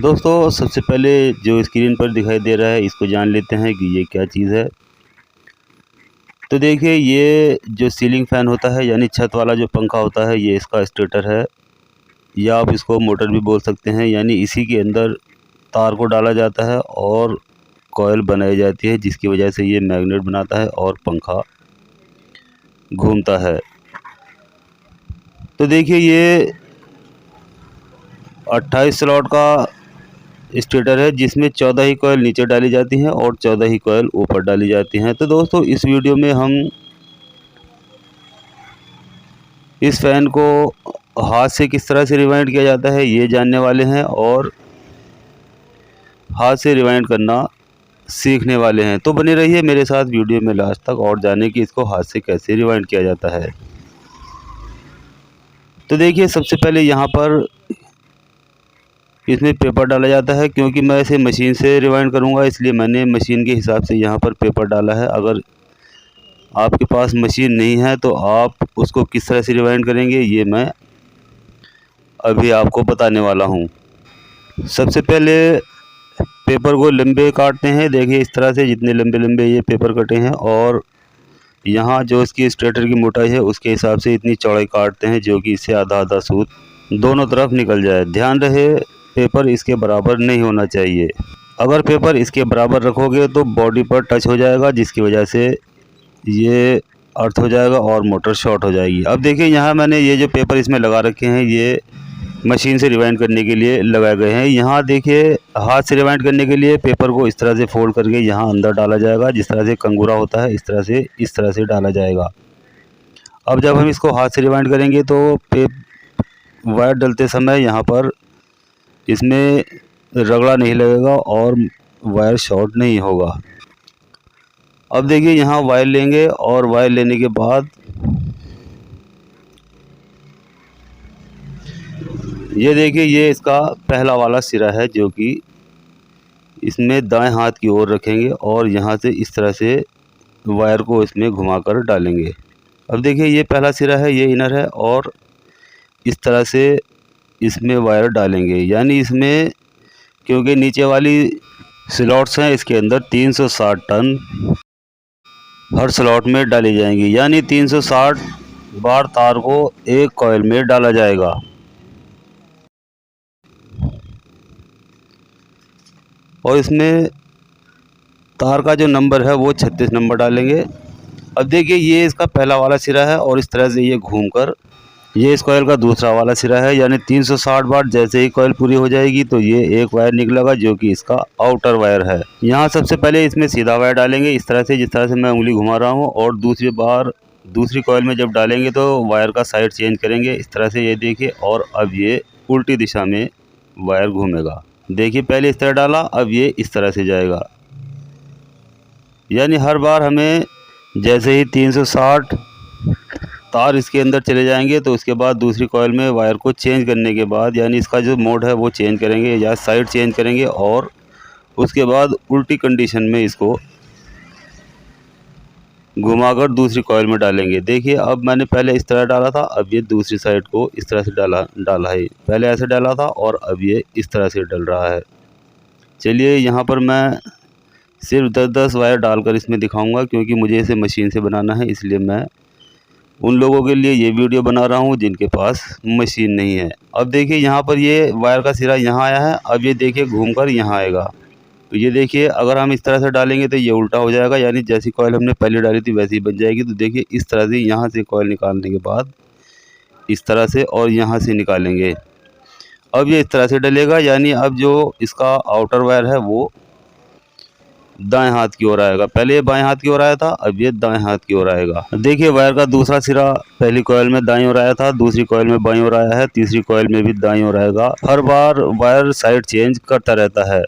दोस्तों सबसे पहले जो स्क्रीन पर दिखाई दे रहा है इसको जान लेते हैं कि ये क्या चीज़ है। तो देखिए ये जो सीलिंग फ़ैन होता है यानी छत वाला जो पंखा होता है ये इसका स्टेटर है, या आप इसको मोटर भी बोल सकते हैं। यानी इसी के अंदर तार को डाला जाता है और कॉइल बनाई जाती है, जिसकी वजह से ये मैग्नेट बनाता है और पंखा घूमता है। तो देखिए ये 28 स्लॉट का स्टेटर है, जिसमें 14 ही कॉइल नीचे डाली जाती हैं और 14 ही कॉइल ऊपर डाली जाती हैं। तो दोस्तों इस वीडियो में हम इस फ़ैन को हाथ से किस तरह से रिवाइंड किया जाता है ये जानने वाले हैं, और हाथ से रिवाइंड करना सीखने वाले हैं। तो बने रहिए मेरे साथ वीडियो में लास्ट तक और जानें कि इसको हाथ से कैसे रिवाइंड किया जाता है। तो देखिए सबसे पहले यहाँ पर इसमें पेपर डाला जाता है, क्योंकि मैं इसे मशीन से रिवाइंड करूँगा इसलिए मैंने मशीन के हिसाब से यहाँ पर पेपर डाला है। अगर आपके पास मशीन नहीं है तो आप उसको किस तरह से रिवाइंड करेंगे ये मैं अभी आपको बताने वाला हूँ। सबसे पहले पेपर को लंबे काटते हैं। देखिए इस तरह से जितने लंबे लंबे ये पेपर कटे हैं, और यहाँ जो इसकी स्टेटर की मोटाई है उसके हिसाब से इतनी चौड़ाई काटते हैं, जो कि इससे आधा आधा सूत दोनों तरफ निकल जाए। ध्यान रहे पेपर इसके बराबर नहीं होना चाहिए। अगर पेपर इसके बराबर रखोगे तो बॉडी पर टच हो जाएगा, जिसकी वजह से ये अर्थ हो जाएगा और मोटर शॉर्ट हो जाएगी। अब देखिए यहाँ मैंने ये जो पेपर इसमें लगा रखे हैं ये मशीन से रिवाइंड करने के लिए लगाए गए हैं। यहाँ देखिए हाथ से रिवाइंड करने के लिए पेपर को इस तरह से फोल्ड करके यहाँ अंदर डाला जाएगा, जिस तरह से कंगूरा होता है इस तरह से डाला जाएगा। अब जब हम इसको हाथ से रिवाइंड करेंगे तो वायर डलते समय यहाँ पर इसमें रगड़ा नहीं लगेगा और वायर शॉर्ट नहीं होगा। अब देखिए यहाँ वायर लेंगे और वायर लेने के बाद ये देखिए ये इसका पहला वाला सिरा है, जो कि इसमें दाएं हाथ की ओर रखेंगे और यहाँ से इस तरह से वायर को इसमें घुमाकर डालेंगे। अब देखिए ये पहला सिरा है, ये इनर है, और इस तरह से इसमें वायर डालेंगे। यानी इसमें क्योंकि नीचे वाली स्लॉट्स हैं इसके अंदर 360 टन हर स्लॉट में डाली जाएंगी। यानी 360 बार तार को एक कॉइल में डाला जाएगा। और इसमें तार का जो नंबर है वो 36 नंबर डालेंगे। अब देखिए ये इसका पहला वाला सिरा है और इस तरह से ये घूमकर ये इस कॉइल का दूसरा वाला सिरा है। यानी 360 बार जैसे ही कॉइल पूरी हो जाएगी तो ये एक वायर निकलेगा, जो कि इसका आउटर वायर है। यहाँ सबसे पहले इसमें सीधा वायर डालेंगे इस तरह से, जिस तरह से मैं उंगली घुमा रहा हूँ, और दूसरी बार दूसरी कॉइल में जब डालेंगे तो वायर का साइड चेंज करेंगे इस तरह से, ये देखिए। और अब ये उल्टी दिशा में वायर घूमेगा। देखिए पहले इस तरह डाला, अब ये इस तरह से जाएगा। यानी हर बार हमें जैसे ही 360 तार इसके अंदर चले जाएंगे तो उसके बाद दूसरी कॉइल में वायर को चेंज करने के बाद, यानी इसका जो मोड है वो चेंज करेंगे या साइड चेंज करेंगे, और उसके बाद उल्टी कंडीशन में इसको घुमाकर दूसरी कॉइल में डालेंगे। देखिए अब मैंने पहले इस तरह डाला था, अब ये दूसरी साइड को इस तरह से डाला है। पहले ऐसे डाला था और अब ये इस तरह से डल रहा है। चलिए यहाँ पर मैं सिर्फ 10-10 वायर डालकर इसमें दिखाऊंगा, क्योंकि मुझे इसे मशीन से बनाना है, इसलिए मैं उन लोगों के लिए ये वीडियो बना रहा हूँ जिनके पास मशीन नहीं है। अब देखिए यहाँ पर ये वायर का सिरा यहाँ आया है, अब ये देखिए घूमकर यहाँ आएगा। तो ये देखिए अगर हम इस तरह से डालेंगे तो ये उल्टा हो जाएगा, यानी जैसी कॉइल हमने पहले डाली थी वैसी ही बन जाएगी। तो देखिए इस तरह से यहाँ से कॉइल निकालने के बाद इस तरह से और यहाँ से निकालेंगे। अब ये इस तरह से डलेगा, यानी अब जो इसका आउटर वायर है वो दाएं हाथ की ओर आएगा। पहले ये बाएं हाथ की ओर आया था, अब ये दाएं हाथ की ओर आएगा। देखिए वायर का दूसरा सिरा पहली कॉइल में दाईं ओर आया था, दूसरी कॉइल में बाईं ओर आया है, तीसरी कॉइल में भी दाईं ओर आएगा। हर बार वायर साइड चेंज करता रहता है।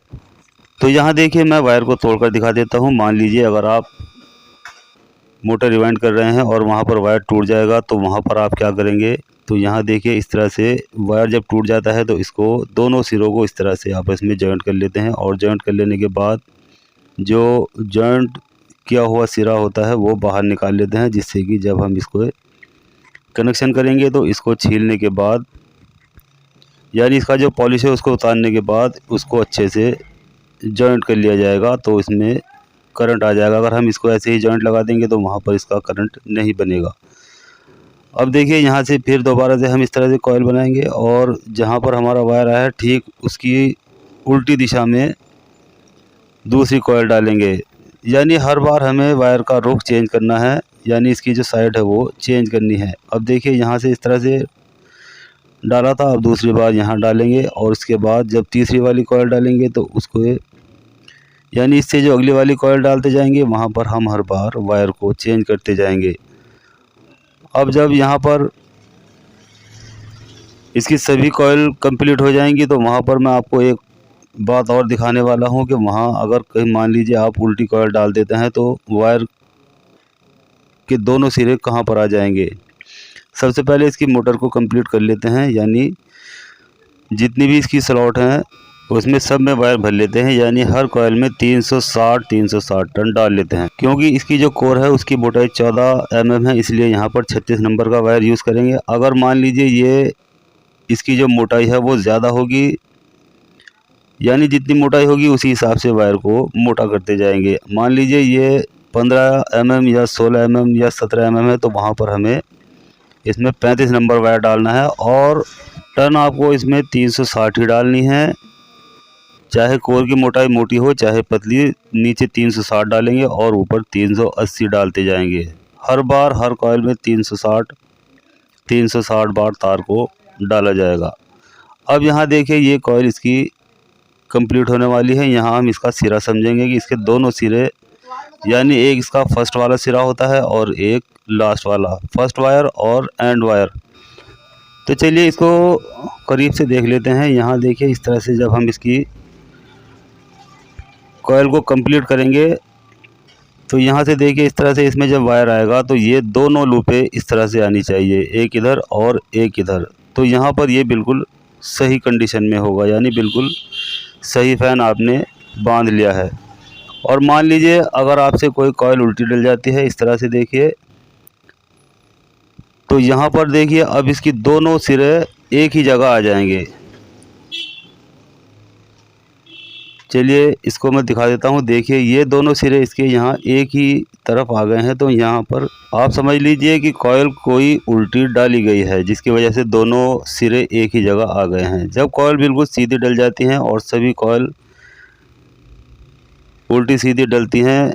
तो यहाँ देखिए मैं वायर को तोड़कर दिखा देता हूँ। मान लीजिए अगर आप मोटर रिवाइंड कर रहे हैं और वहाँ पर वायर टूट जाएगा तो वहाँ पर आप क्या करेंगे। तो यहाँ देखिए इस तरह से वायर जब टूट जाता है तो इसको दोनों सिरों को इस तरह से आपस में जॉइंट कर लेते हैं, और जॉइंट कर लेने के बाद जो जॉइंट किया हुआ सिरा होता है वो बाहर निकाल लेते हैं, जिससे कि जब हम इसको कनेक्शन करेंगे तो इसको छीलने के बाद यानी इसका जो पॉलिश है उसको उतारने के बाद उसको अच्छे से जॉइंट कर लिया जाएगा, तो इसमें करंट आ जाएगा। अगर हम इसको ऐसे ही जॉइंट लगा देंगे तो वहाँ पर इसका करंट नहीं बनेगा। अब देखिए यहाँ से फिर दोबारा से हम इस तरह से कॉइल बनाएंगे और जहाँ पर हमारा वायर आया है ठीक उसकी उल्टी दिशा में दूसरी कॉइल डालेंगे। यानी हर बार हमें वायर का रुख चेंज करना है, यानी इसकी जो साइड है वो चेंज करनी है। अब देखिए यहाँ से इस तरह से डाला था, अब दूसरी बार यहाँ डालेंगे और उसके बाद जब तीसरी वाली कॉइल डालेंगे तो उसको यानी इससे जो अगली वाली कॉइल डालते जाएंगे वहाँ पर हम हर बार वायर को चेंज करते जाएंगे। अब जब यहाँ पर इसकी सभी कॉइल कंप्लीट हो जाएंगी तो वहाँ पर मैं आपको एक बात और दिखाने वाला हूँ कि वहाँ अगर कहीं मान लीजिए आप उल्टी कॉइल डाल देते हैं तो वायर के दोनों सिरे कहाँ पर आ जाएंगे। सबसे पहले इसकी मोटर को कंप्लीट कर लेते हैं, यानी जितनी भी इसकी स्लॉट हैं उसमें सब में वायर भर लेते हैं, यानी हर कॉइल में 360 टन डाल लेते हैं। क्योंकि इसकी जो कोर है उसकी मोटाई 14 mm है, इसलिए यहाँ पर 36 नंबर का वायर यूज़ करेंगे। अगर मान लीजिए ये इसकी जो मोटाई है वो ज़्यादा होगी, यानी जितनी मोटाई होगी उसी हिसाब से वायर को मोटा करते जाएंगे। मान लीजिए ये 15 mm या 16 mm या 17 mm है तो वहाँ पर हमें इसमें 35 नंबर वायर डालना है और टन आपको इसमें 360 ही डालनी है। चाहे कोर की मोटाई मोटी हो चाहे पतली, नीचे 360 डालेंगे और ऊपर 380 डालते जाएंगे। हर बार हर कॉइल में 360 बार तार को डाला जाएगा। अब यहाँ देखिए ये कॉइल इसकी कंप्लीट होने वाली है। यहाँ हम इसका सिरा समझेंगे कि इसके दोनों सिरे, यानी एक इसका फर्स्ट वाला सिरा होता है और एक लास्ट वाला, फर्स्ट वायर और एंड वायर। तो चलिए इसको करीब से देख लेते हैं। यहाँ देखिए इस तरह से जब हम इसकी कॉइल को कंप्लीट करेंगे तो यहाँ से देखिए इस तरह से इसमें जब वायर आएगा तो ये दोनों लूपें इस तरह से आनी चाहिए, एक इधर और एक इधर। तो यहाँ पर ये बिल्कुल सही कंडीशन में होगा, यानी बिल्कुल सही फैन आपने बांध लिया है। और मान लीजिए अगर आपसे कोई कॉइल उल्टी डल जाती है इस तरह से देखिए, तो यहाँ पर देखिए अब इसकी दोनों सिरे एक ही जगह आ जाएंगे। चलिए इसको मैं दिखा देता हूँ। देखिए ये दोनों सिरे इसके यहाँ एक ही तरफ आ गए हैं, तो यहाँ पर आप समझ लीजिए कि कॉइल कोई उल्टी डाली गई है जिसकी वजह से दोनों सिरे एक ही जगह आ गए हैं। जब कॉइल बिल्कुल सीधी डल जाती हैं और सभी कॉइल उल्टी सीधी डलती हैं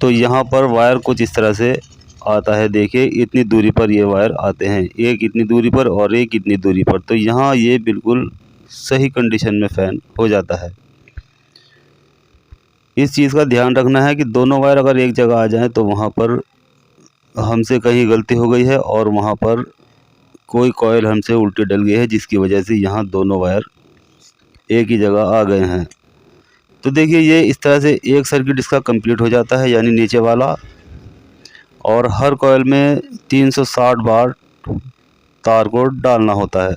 तो यहाँ पर वायर कुछ इस तरह से आता है। देखिए इतनी दूरी पर ये वायर आते हैं, एक इतनी दूरी पर और एक इतनी दूरी पर। तो यहाँ ये बिल्कुल सही कंडीशन में फ़ैन हो जाता है। इस चीज़ का ध्यान रखना है कि दोनों वायर अगर एक जगह आ जाएं तो वहाँ पर हमसे कहीं गलती हो गई है और वहाँ पर कोई कॉइल हमसे उल्टी डल गई है जिसकी वजह से यहाँ दोनों वायर एक ही जगह आ गए हैं। तो देखिए ये इस तरह से एक सर्किट इसका कंप्लीट हो जाता है, यानी नीचे वाला, और हर कॉइल में 360 बार तार को डालना होता है।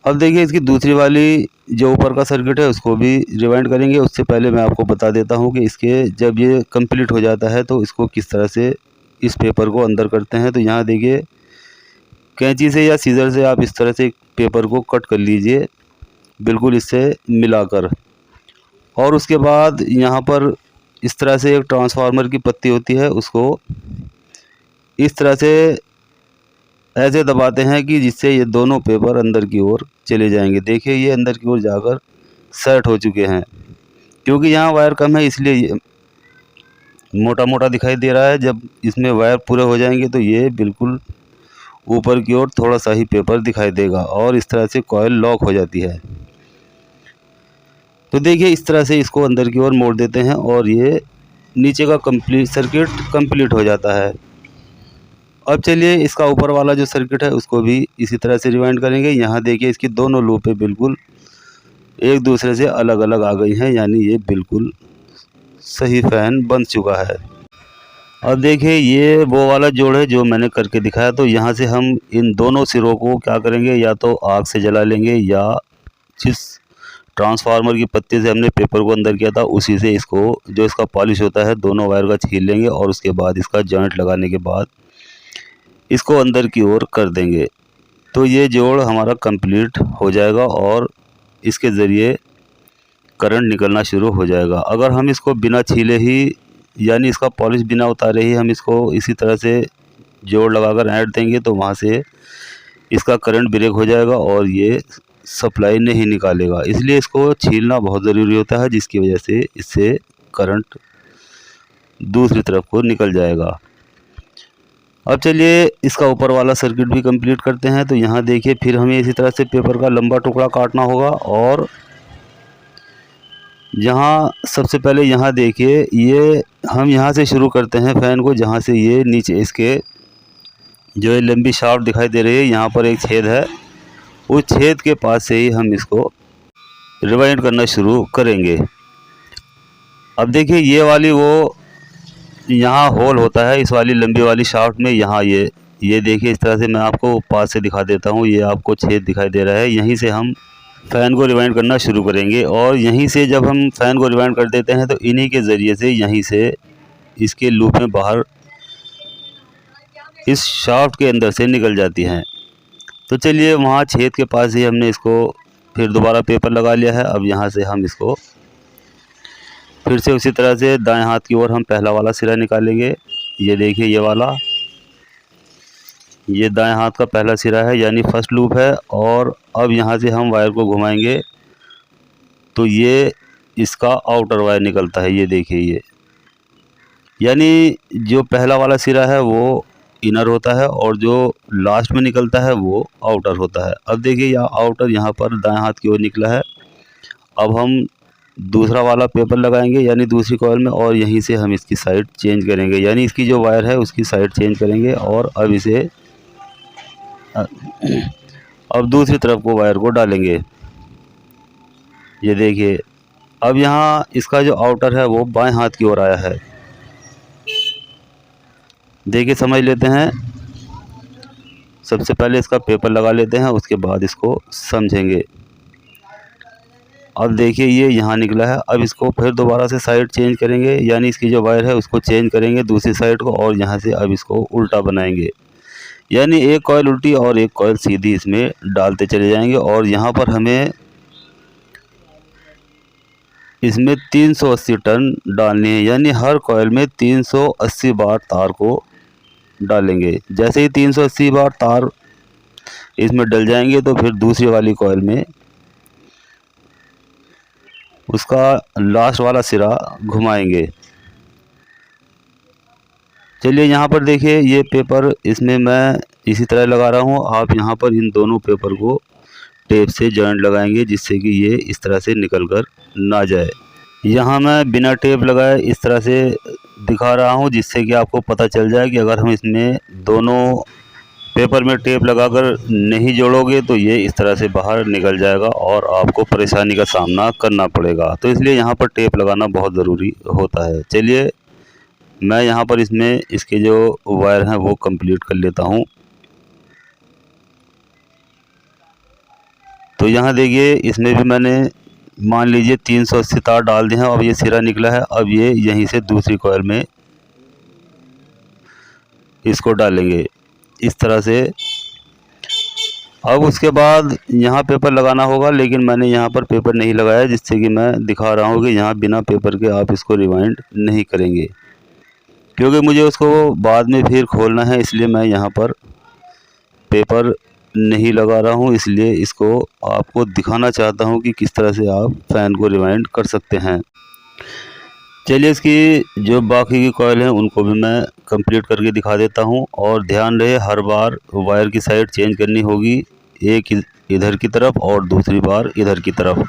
अब देखिए इसकी दूसरी वाली जो ऊपर का सर्किट है उसको भी रिवाइंड करेंगे। उससे पहले मैं आपको बता देता हूँ कि इसके जब ये कंप्लीट हो जाता है तो इसको किस तरह से इस पेपर को अंदर करते हैं। तो यहाँ देखिए कैंची से या सीजर से आप इस तरह से पेपर को कट कर लीजिए बिल्कुल इससे मिलाकर, और उसके बाद यहाँ पर इस तरह से एक ट्रांसफार्मर की पत्ती होती है, उसको इस तरह से ऐसे दबाते हैं कि जिससे ये दोनों पेपर अंदर की ओर चले जाएंगे। देखिए ये अंदर की ओर जाकर सेट हो चुके हैं। क्योंकि यहाँ वायर कम है इसलिए ये मोटा मोटा दिखाई दे रहा है। जब इसमें वायर पूरे हो जाएंगे तो ये बिल्कुल ऊपर की ओर थोड़ा सा ही पेपर दिखाई देगा और इस तरह से कॉइल लॉक हो जाती है। तो देखिए इस तरह से इसको अंदर की ओर मोड़ देते हैं और ये नीचे का सर्किट कंप्लीट हो जाता है। अब चलिए इसका ऊपर वाला जो सर्किट है उसको भी इसी तरह से रिवाइंड करेंगे। यहाँ देखिए इसकी दोनों लूपें बिल्कुल एक दूसरे से अलग अलग आ गई हैं, यानी ये बिल्कुल सही फ़ैन बन चुका है। अब देखिए ये वो वाला जोड़ है जो मैंने करके दिखाया। तो यहाँ से हम इन दोनों सिरों को क्या करेंगे, या तो आग से जला लेंगे या जिस ट्रांसफार्मर की पत्ती से हमने पेपर को अंदर किया था उसी से इसको, जो इसका पॉलिश होता है, दोनों वायर का छील लेंगे और उसके बाद इसका जॉइंट लगाने के बाद इसको अंदर की ओर कर देंगे। तो ये जोड़ हमारा कंप्लीट हो जाएगा और इसके ज़रिए करंट निकलना शुरू हो जाएगा। अगर हम इसको बिना छीले ही यानी इसका पॉलिश बिना उतारे ही हम इसको इसी तरह से जोड़ लगाकर ऐड देंगे तो वहाँ से इसका करंट ब्रेक हो जाएगा और ये सप्लाई नहीं निकालेगा। इसलिए इसको छीलना बहुत ज़रूरी होता है, जिसकी वजह से इससे करंट दूसरी तरफ को निकल जाएगा। अब चलिए इसका ऊपर वाला सर्किट भी कंप्लीट करते हैं। तो यहाँ देखिए फिर हमें इसी तरह से पेपर का लंबा टुकड़ा काटना होगा और यहाँ सबसे पहले यहाँ देखिए ये हम यहाँ से शुरू करते हैं फ़ैन को, जहाँ से ये नीचे इसके जो ये लंबी शाफ्ट दिखाई दे रही है, यहाँ पर एक छेद है, उस छेद के पास से ही हम इसको रिवाइंड करना शुरू करेंगे। अब देखिए ये वाली वो यहाँ होल होता है इस वाली लंबी वाली शाफ्ट में, यहाँ ये देखिए इस तरह से मैं आपको पास से दिखा देता हूँ। ये आपको छेद दिखाई दे रहा है, यहीं से हम फ़ैन को रिवाइंड करना शुरू करेंगे और यहीं से जब हम फ़ैन को रिवाइंड कर देते हैं तो इन्हीं के ज़रिए से यहीं से इसके लूप में बाहर इस शाफ्ट के अंदर से निकल जाती हैं। तो चलिए वहाँ छेद के पास ही हमने इसको फिर दोबारा पेपर लगा लिया है। अब यहाँ से हम इसको फिर से उसी तरह से दाएं हाथ की ओर हम पहला वाला सिरा निकालेंगे। ये देखिए ये वाला, ये दाएं हाथ का पहला सिरा है यानी फर्स्ट लूप है। और अब यहाँ से हम वायर को घुमाएंगे तो ये इसका आउटर वायर निकलता है। ये देखिए ये यानी जो पहला वाला सिरा है वो इनर होता है और जो लास्ट में निकलता है वो आउटर होता है। अब देखिए यह आउटर यहाँ पर दाएं हाथ की ओर निकला है। अब हम दूसरा वाला पेपर लगाएंगे यानी दूसरी कॉइल में और यहीं से हम इसकी साइड चेंज करेंगे, यानी इसकी जो वायर है उसकी साइड चेंज करेंगे और अब इसे अब दूसरी तरफ को वायर को डालेंगे। ये देखिए अब यहाँ इसका जो आउटर है वो बाएं हाथ की ओर आया है। देखिए समझ लेते हैं, सबसे पहले इसका पेपर लगा लेते हैं, उसके बाद इसको समझेंगे। अब देखिए ये यहाँ निकला है। अब इसको फिर दोबारा से साइड चेंज करेंगे यानी इसकी जो वायर है उसको चेंज करेंगे दूसरी साइड को और यहाँ से अब इसको उल्टा बनाएंगे, यानी एक कॉइल उल्टी और एक कॉइल सीधी इसमें डालते चले जाएंगे। और यहाँ पर हमें इसमें 380 टर्न डालनी है, यानी हर कॉइल में 380 बार तार को डालेंगे। जैसे ही 380 बार तार इसमें डल जाएंगे तो फिर दूसरी वाली कॉइल में उसका लास्ट वाला सिरा घुमाएंगे। चलिए यहाँ पर देखिए ये पेपर इसमें मैं इसी तरह लगा रहा हूँ। आप यहाँ पर इन दोनों पेपर को टेप से जॉइंट लगाएंगे जिससे कि ये इस तरह से निकल कर ना जाए। यहाँ मैं बिना टेप लगाए इस तरह से दिखा रहा हूँ जिससे कि आपको पता चल जाए कि अगर हम इसमें दोनों पेपर में टेप लगाकर नहीं जोड़ोगे तो ये इस तरह से बाहर निकल जाएगा और आपको परेशानी का सामना करना पड़ेगा। तो इसलिए यहाँ पर टेप लगाना बहुत ज़रूरी होता है। चलिए मैं यहाँ पर इसमें इसके जो वायर हैं वो कंप्लीट कर लेता हूँ। तो यहाँ देखिए इसमें भी मैंने मान लीजिए 380 तार डाल दिए हैं। अब ये सिरा निकला है, अब ये यहीं से दूसरी कॉइल में इसको डालेंगे इस तरह से। अब उसके बाद यहाँ पेपर लगाना होगा, लेकिन मैंने यहाँ पर पेपर नहीं लगाया जिससे कि मैं दिखा रहा हूँ कि यहाँ बिना पेपर के आप इसको रिवाइंड नहीं करेंगे, क्योंकि मुझे उसको बाद में फिर खोलना है। इसलिए मैं यहाँ पर पेपर नहीं लगा रहा हूँ, इसलिए इसको आपको दिखाना चाहता हूँ कि किस तरह से आप फ़ैन को रिवाइंड कर सकते हैं। चलिए इसकी जो बाकी की कॉइल हैं उनको भी मैं कंप्लीट करके दिखा देता हूं। और ध्यान रहे हर बार वायर की साइड चेंज करनी होगी, एक इधर की तरफ और दूसरी बार इधर की तरफ,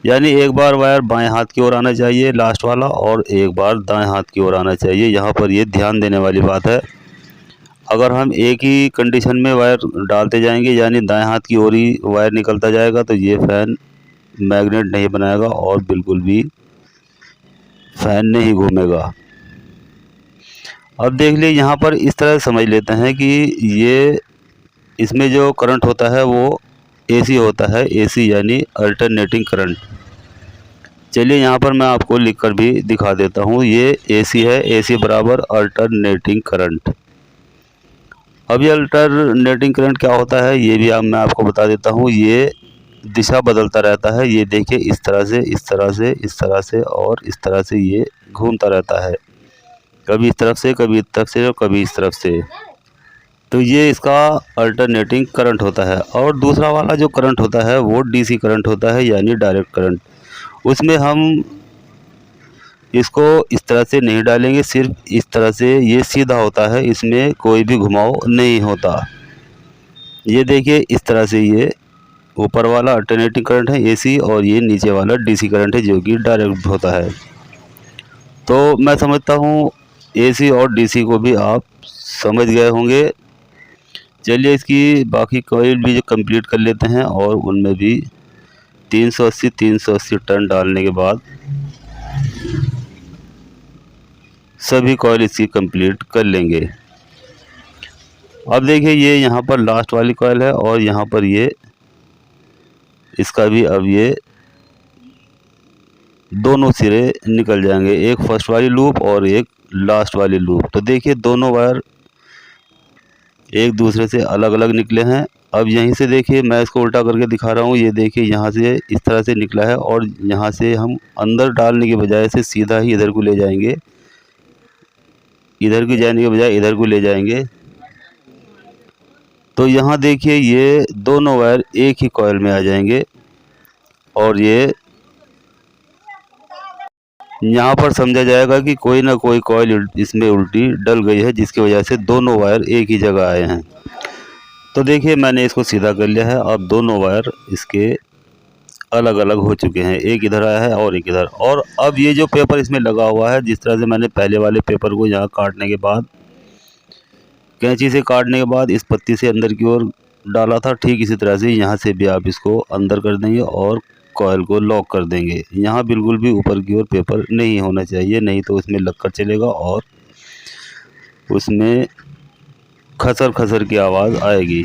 यानी एक बार वायर बाएं हाथ की ओर आना चाहिए लास्ट वाला और एक बार दाएं हाथ की ओर आना चाहिए। यहाँ पर ये ध्यान देने वाली बात है। अगर हम एक ही कंडीशन में वायर डालते जाएंगे यानी दाएँ हाथ की ओर ही वायर निकलता जाएगा तो ये फ़ैन मैग्नेट नहीं बनाएगा और बिल्कुल भी फ़ैन नहीं घूमेगा। अब देख लिए यहाँ पर इस तरह समझ लेते हैं कि ये इसमें जो करंट होता है वो एसी होता है, एसी यानी अल्टरनेटिंग करंट। चलिए यहाँ पर मैं आपको लिखकर भी दिखा देता हूँ। ये एसी है, एसी बराबर अल्टरनेटिंग करंट। अब ये अल्टरनेटिंग करंट क्या होता है ये भी मैं आपको बता देता हूँ। ये दिशा बदलता रहता है। ये देखिए इस तरह से, इस तरह से, इस तरह से और इस तरह से ये घूमता रहता है, कभी इस तरफ से, कभी इस तरफ से और कभी इस तरफ से। तो ये इसका अल्टरनेटिंग करंट होता है। और दूसरा वाला जो करंट होता है वो डीसी करंट होता है, यानी डायरेक्ट करंट। उसमें हम इसको इस तरह से नहीं डालेंगे, सिर्फ इस तरह से ये सीधा होता है, इसमें कोई भी घुमाव नहीं होता। ये देखिए इस तरह से ये ऊपर वाला अल्टरनेटिंग करंट है एसी, और ये नीचे वाला डीसी करंट है जो कि डायरेक्ट होता है। तो मैं समझता हूँ एसी और डीसी को भी आप समझ गए होंगे। चलिए इसकी बाकी कॉइल भी जो कंप्लीट कर लेते हैं, और उनमें भी 380 टर्न डालने के बाद सभी कॉइल इसकी कंप्लीट कर लेंगे। अब देखिए ये यहाँ पर लास्ट वाली कॉइल है, और यहाँ पर ये इसका भी अब ये दोनों सिरे निकल जाएंगे, एक फर्स्ट वाली लूप और एक लास्ट वाली लूप। तो देखिए दोनों वायर एक दूसरे से अलग अलग निकले हैं। अब यहीं से देखिए मैं इसको उल्टा करके दिखा रहा हूँ। ये देखिए यहाँ से इस तरह से निकला है, और यहाँ से हम अंदर डालने के बजाय से सीधा ही इधर को ले जाएंगे, इधर को जाने के बजाय इधर को ले जाएंगे। तो यहाँ देखिए ये दोनों वायर एक ही कॉइल में आ जाएंगे, और ये यहाँ पर समझा जाएगा कि कोई ना कोई कॉइल इसमें उल्टी डल गई है, जिसकी वजह से दोनों वायर एक ही जगह आए हैं। तो देखिए मैंने इसको सीधा कर लिया है। अब दोनों वायर इसके अलग अलग हो चुके हैं, एक इधर आया है और एक इधर। और अब ये जो पेपर इसमें लगा हुआ है, जिस तरह से मैंने पहले वाले पेपर को यहाँ काटने के बाद, कैंची से काटने के बाद इस पत्ती से अंदर की ओर डाला था, ठीक इसी तरह से यहाँ से भी आप इसको अंदर कर देंगे और कॉइल को लॉक कर देंगे। यहाँ बिल्कुल भी ऊपर की ओर पेपर नहीं होना चाहिए, नहीं तो उसमें लगकर चलेगा और उसमें खसर खसर की आवाज़ आएगी।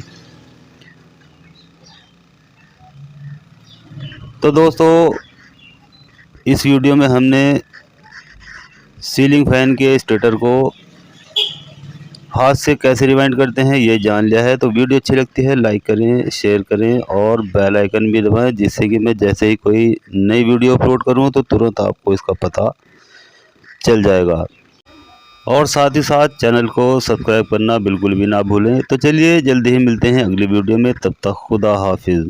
तो दोस्तों इस वीडियो में हमने सीलिंग फैन के स्टेटर को हाथ से कैसे रिवाइंड करते हैं ये जान लिया है। तो वीडियो अच्छी लगती है लाइक करें, शेयर करें और बेल आइकन भी दबाएं, जिससे कि मैं जैसे ही कोई नई वीडियो अपलोड करूं तो तुरंत आपको इसका पता चल जाएगा। और साथ ही साथ चैनल को सब्सक्राइब करना बिल्कुल भी ना भूलें। तो चलिए जल्दी ही मिलते हैं अगली वीडियो में, तब तक खुदा हाफिज़।